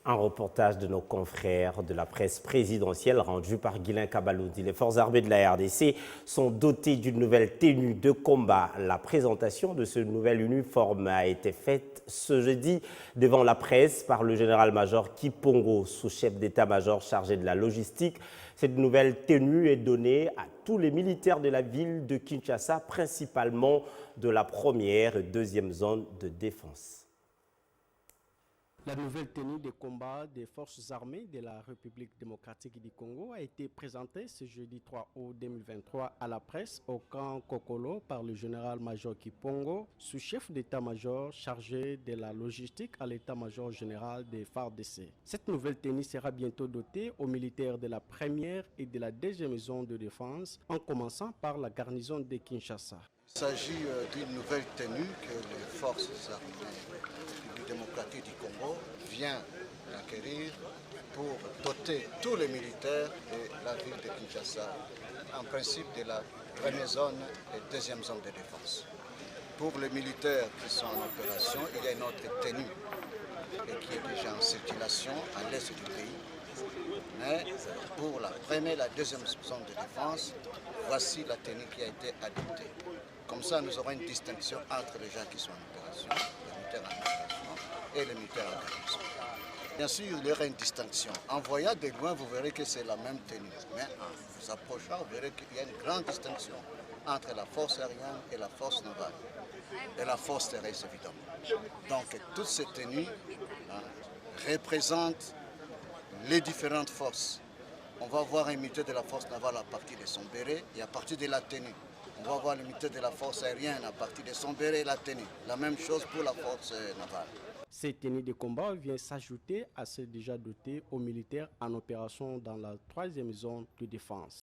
Un reportage de nos confrères de la presse présidentielle rendu par Guilain Kabaloudi. Les forces armées de la RDC sont dotées d'une nouvelle tenue de combat. La présentation de ce nouvel uniforme a été faite ce jeudi devant la presse par le général-major Kipongo, sous-chef d'état-major chargé de la logistique. Cette nouvelle tenue est donnée à tous les militaires de la ville de Kinshasa, principalement de la première et deuxième zone de défense. La nouvelle tenue de combat des forces armées de la République démocratique du Congo a été présentée ce jeudi 3 août 2023 à la presse au camp Kokolo par le général-major Kipongo, sous-chef d'état-major chargé de la logistique à l'état-major général des FARDC. Cette nouvelle tenue sera bientôt dotée aux militaires de la première et de la deuxième zone de défense, en commençant par la garnison de Kinshasa. Il s'agit d'une nouvelle tenue que les forces armées démocratique du Congo vient d'acquérir pour doter tous les militaires de la ville de Kinshasa, en principe de la première zone et deuxième zone de défense. Pour les militaires qui sont en opération, il y a une autre tenue et qui est déjà en circulation à l'est du pays. Mais pour la première et la deuxième zone de défense, voici la tenue qui a été adoptée. Comme ça, nous aurons une distinction entre les gens qui sont en opération, les militaires en opération, et les militaires en garnison. Bien sûr, il y aura une distinction. En voyant de loin, vous verrez que c'est la même tenue. Mais en vous approchant, vous verrez qu'il y a une grande distinction entre la force aérienne et la force navale. Et la force terrestre, évidemment. Donc, toutes ces tenues représentent les différentes forces. On va voir un militaire de la force navale à partir de son béret et à partir de la tenue. On va voir le militaire de la force aérienne à partir de son béret et la tenue. La même chose pour la force navale. Cette tenue de combat vient s'ajouter à celle déjà dotée aux militaires en opération dans la troisième zone de défense.